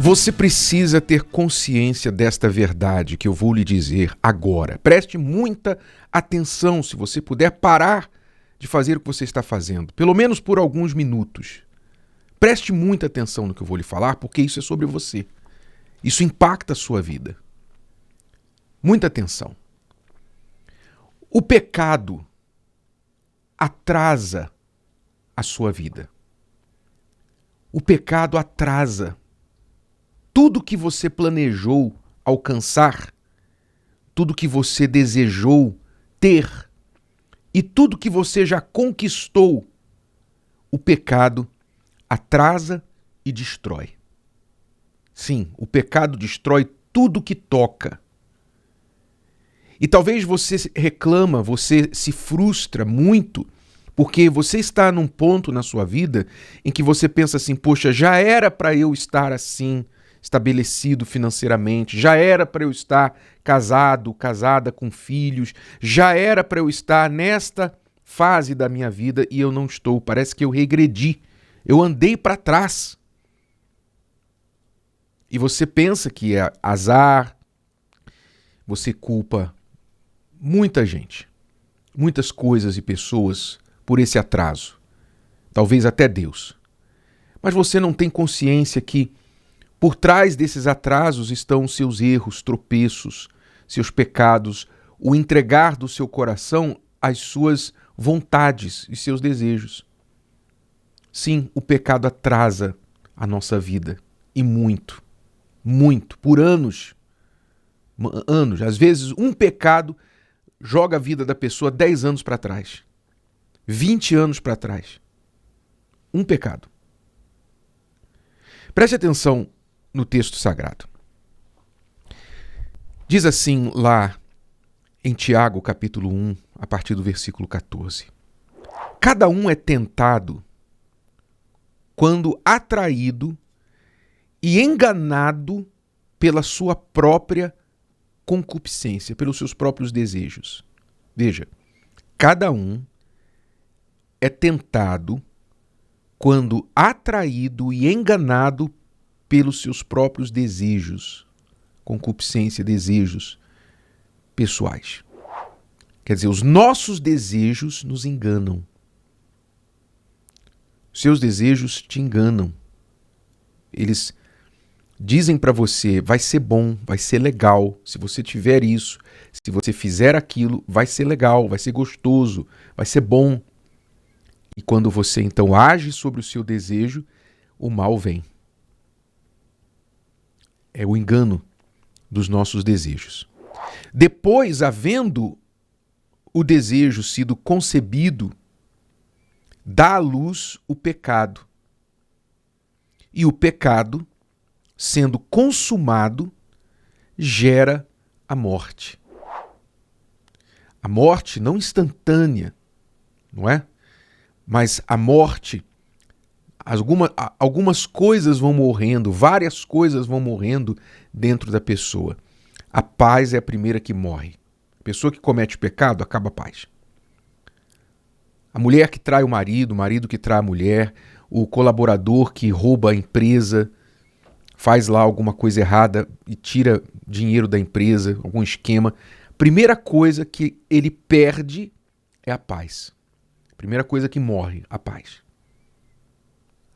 Você precisa ter consciência desta verdade que eu vou lhe dizer agora. Preste muita atenção, se você puder parar de fazer o que você está fazendo, pelo menos por alguns minutos. Preste muita atenção no que eu vou lhe falar, porque isso é sobre você. Isso impacta a sua vida. Muita atenção. O pecado atrasa a sua vida. O pecado atrasa tudo que você planejou alcançar, tudo que você desejou ter e tudo que você já conquistou. O pecado atrasa e destrói. Sim, o pecado destrói tudo que toca. E talvez você reclama, você se frustra muito, porque você está num ponto na sua vida em que você pensa assim, poxa, já era para eu estar assim, estabelecido financeiramente, já era para eu estar casado, casada com filhos, já era para eu estar nesta fase da minha vida e eu não estou, parece que eu regredi, eu andei para trás. E você pensa que é azar, você culpa muita gente, muitas coisas e pessoas por esse atraso, talvez até Deus. Mas você não tem consciência que por trás desses atrasos estão seus erros, tropeços, seus pecados, o entregar do seu coração as suas vontades e seus desejos. Sim, o pecado atrasa a nossa vida, e muito, muito, por anos. Anos, às vezes um pecado joga a vida da pessoa 10 anos para trás, 20 anos para trás. Um pecado. Preste atenção no texto sagrado. Diz assim lá em Tiago, capítulo 1, a partir do versículo 14. Cada um é tentado quando atraído e enganado pela sua própria concupiscência, pelos seus próprios desejos. Veja, cada um é tentado quando atraído e enganado pelos seus próprios desejos, concupiscência, desejos pessoais. Quer dizer, os nossos desejos nos enganam. Seus desejos te enganam. Eles dizem para você, vai ser bom, vai ser legal, se você tiver isso, se você fizer aquilo, vai ser legal, vai ser gostoso, vai ser bom. E quando você então age sobre o seu desejo, o mal vem. É o engano dos nossos desejos. Depois, havendo o desejo sido concebido, dá à luz o pecado. E o pecado, sendo consumado, gera a morte. A morte não instantânea, não é? Mas a morte, algumas coisas vão morrendo, várias coisas vão morrendo dentro da pessoa. A paz é a primeira que morre. A pessoa que comete o pecado acaba a paz. A mulher que trai o marido que trai a mulher, o colaborador que rouba a empresa, faz lá alguma coisa errada e tira dinheiro da empresa, algum esquema. Primeira coisa que ele perde é a paz. Primeira coisa que morre, a paz.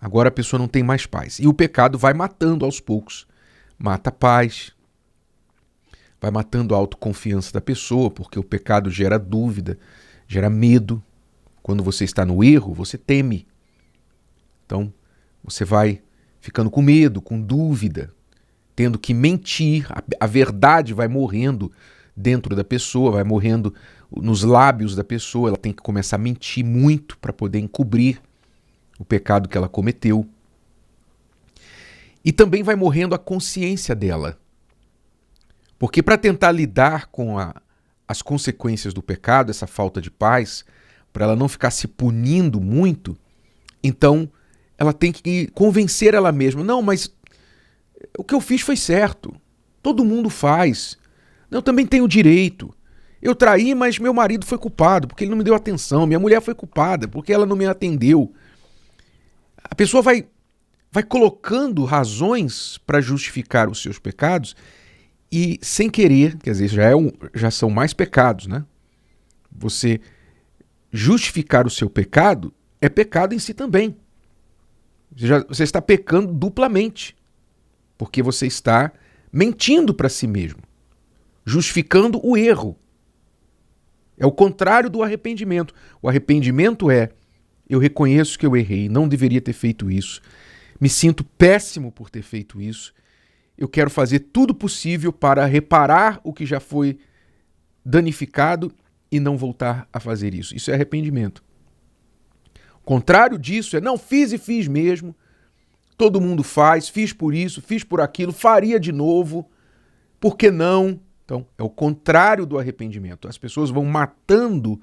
Agora a pessoa não tem mais paz. E o pecado vai matando aos poucos. Mata a paz. Vai matando a autoconfiança da pessoa, porque o pecado gera dúvida, gera medo. Quando você está no erro, você teme. Então, você vai ficando com medo, com dúvida, tendo que mentir. A verdade vai morrendo dentro da pessoa, vai morrendo nos lábios da pessoa. Ela tem que começar a mentir muito para poder encobrir o pecado que ela cometeu. E também vai morrendo a consciência dela. Porque para tentar lidar com as consequências do pecado, essa falta de paz, para ela não ficar se punindo muito, então ela tem que convencer ela mesma. Não, mas o que eu fiz foi certo. Todo mundo faz. Eu também tenho direito. Eu traí, mas meu marido foi culpado porque ele não me deu atenção. Minha mulher foi culpada porque ela não me atendeu. A pessoa vai vai colocando razões para justificar os seus pecados e, sem querer, quer dizer, já são mais pecados, né? Você justificar o seu pecado é pecado em si também. Você está pecando duplamente, porque você está mentindo para si mesmo, justificando o erro. É o contrário do arrependimento. O arrependimento é: eu reconheço que eu errei, não deveria ter feito isso, me sinto péssimo por ter feito isso, eu quero fazer tudo possível para reparar o que já foi danificado e não voltar a fazer isso. Isso é arrependimento. O contrário disso é: não, fiz e fiz mesmo, todo mundo faz, fiz por isso, fiz por aquilo, faria de novo, por que não? Então, é o contrário do arrependimento. As pessoas vão matando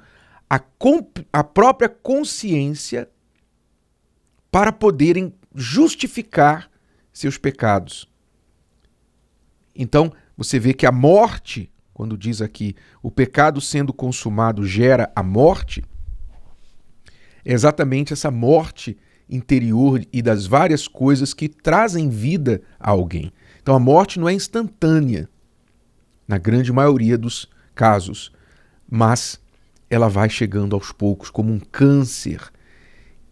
a própria consciência para poderem justificar seus pecados. Então, você vê que a morte, quando diz aqui, o pecado sendo consumado gera a morte, é exatamente essa morte interior e das várias coisas que trazem vida a alguém. Então, a morte não é instantânea, na grande maioria dos casos, mas ela vai chegando aos poucos, como um câncer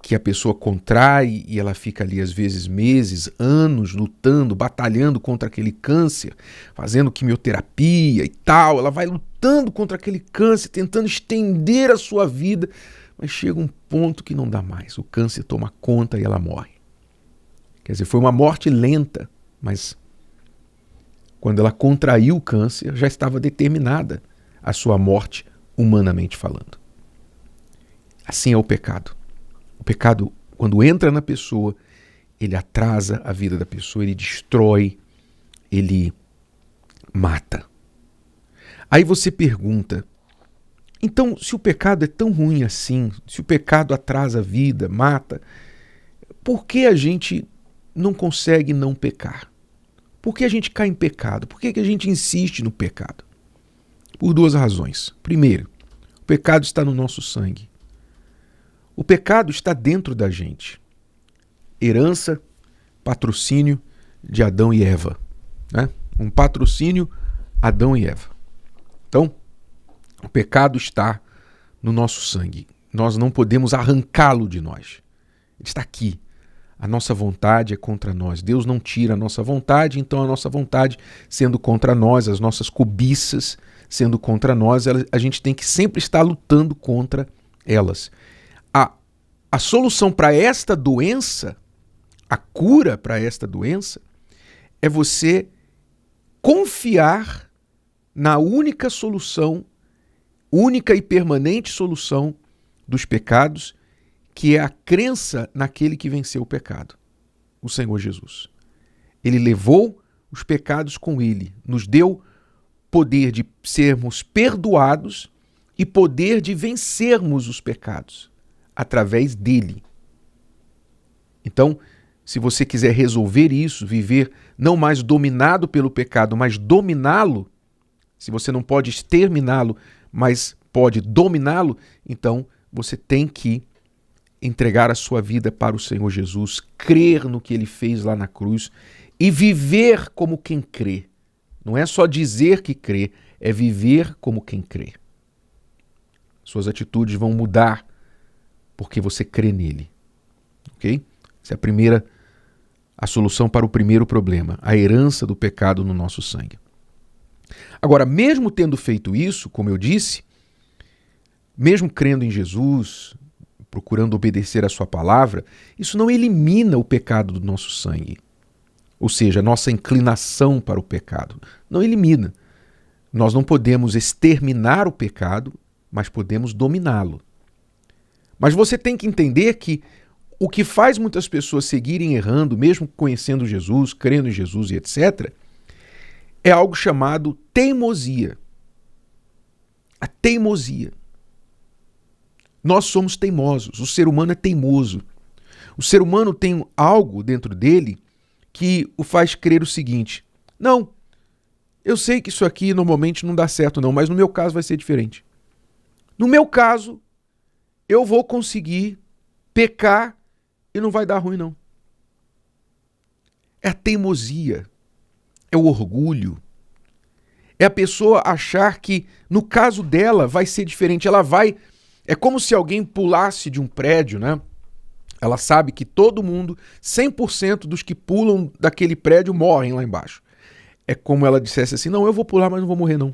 que a pessoa contrai e ela fica ali às vezes meses, anos lutando, batalhando contra aquele câncer, fazendo quimioterapia e tal. Ela vai lutando contra aquele câncer, tentando estender a sua vida, mas chega um ponto que não dá mais. O câncer toma conta e ela morre. Quer dizer, foi uma morte lenta, mas quando ela contraiu o câncer, já estava determinada a sua morte, humanamente falando. Assim é o pecado. O pecado, quando entra na pessoa, ele atrasa a vida da pessoa, ele destrói, ele mata. Aí você pergunta: então, se o pecado é tão ruim assim, se o pecado atrasa a vida, mata, por que a gente não consegue não pecar? Por que a gente cai em pecado? Por que a gente insiste no pecado? Por duas razões. Primeiro, o pecado está no nosso sangue. O pecado está dentro da gente. Herança, patrocínio de Adão e Eva. Né? Um patrocínio, Adão e Eva. Então, o pecado está no nosso sangue. Nós não podemos arrancá-lo de nós. Ele está aqui. A nossa vontade é contra nós. Deus não tira a nossa vontade, então a nossa vontade sendo contra nós, as nossas cobiças sendo contra nós, a gente tem que sempre estar lutando contra elas. A solução para esta doença, a cura para esta doença, é você confiar na única solução, única e permanente solução dos pecados, que é a crença naquele que venceu o pecado, o Senhor Jesus. Ele levou os pecados com ele, nos deu poder de sermos perdoados e poder de vencermos os pecados através dele. Então, se você quiser resolver isso, viver não mais dominado pelo pecado, mas dominá-lo, se você não pode exterminá-lo, mas pode dominá-lo, então você tem que entregar a sua vida para o Senhor Jesus, crer no que ele fez lá na cruz e viver como quem crê. Não é só dizer que crê, é viver como quem crê. Suas atitudes vão mudar porque você crê nele. Ok? Essa é a solução para o primeiro problema, a herança do pecado no nosso sangue. Agora, mesmo tendo feito isso, como eu disse, mesmo crendo em Jesus, procurando obedecer a sua palavra, isso não elimina o pecado do nosso sangue. Ou seja, a nossa inclinação para o pecado. Não elimina. Nós não podemos exterminar o pecado, mas podemos dominá-lo. Mas você tem que entender que o que faz muitas pessoas seguirem errando, mesmo conhecendo Jesus, crendo em Jesus e etc., é algo chamado teimosia. A teimosia. Nós somos teimosos, o ser humano é teimoso. O ser humano tem algo dentro dele que o faz crer o seguinte: não, eu sei que isso aqui normalmente não dá certo não, mas no meu caso vai ser diferente. No meu caso, eu vou conseguir pecar e não vai dar ruim não. É a teimosia, é o orgulho. É a pessoa achar que, no caso dela, vai ser diferente. É como se alguém pulasse de um prédio, né? Ela sabe que todo mundo, 100% dos que pulam daquele prédio morrem lá embaixo. É como ela dissesse assim, não, eu vou pular, mas não vou morrer não.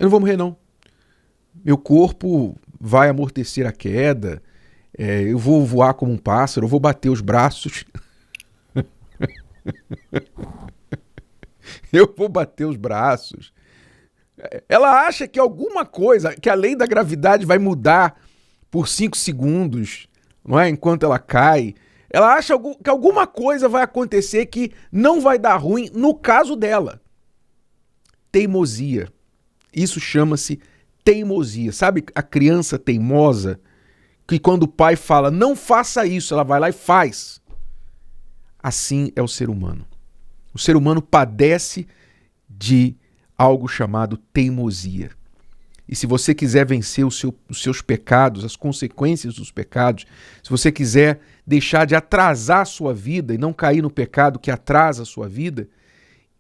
Eu não vou morrer não. Meu corpo vai amortecer a queda, eu vou voar como um pássaro, eu vou bater os braços. Eu vou bater os braços. Ela acha que alguma coisa, que a lei da gravidade vai mudar por 5 segundos, não é? Enquanto ela cai. Ela acha que alguma coisa vai acontecer que não vai dar ruim no caso dela. Teimosia. Isso chama-se teimosia. Sabe a criança teimosa? Que quando o pai fala, não faça isso, ela vai lá e faz. Assim é o ser humano. O ser humano padece de algo chamado teimosia. E se você quiser vencer os seus pecados, as consequências dos pecados, se você quiser deixar de atrasar a sua vida e não cair no pecado que atrasa a sua vida,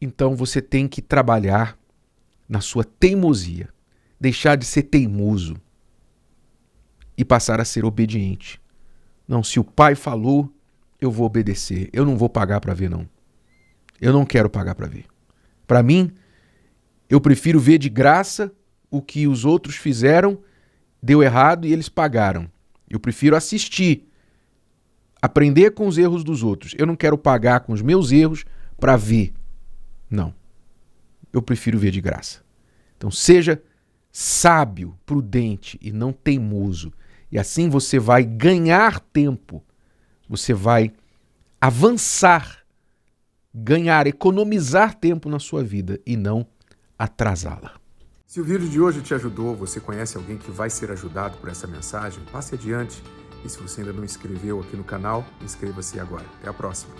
então você tem que trabalhar na sua teimosia. Deixar de ser teimoso e passar a ser obediente. Não, se o pai falou, eu vou obedecer. Eu não vou pagar para ver, não. Eu não quero pagar para ver. Para mim, eu prefiro ver de graça o que os outros fizeram, deu errado e eles pagaram. Eu prefiro assistir, aprender com os erros dos outros. Eu não quero pagar com os meus erros para ver. Não. Eu prefiro ver de graça. Então seja sábio, prudente e não teimoso. E assim você vai ganhar tempo. Você vai avançar, ganhar, economizar tempo na sua vida e não atrasá-la. Se o vídeo de hoje te ajudou, você conhece alguém que vai ser ajudado por essa mensagem, passe adiante. E se você ainda não inscreveu aqui no canal, inscreva-se agora. Até a próxima.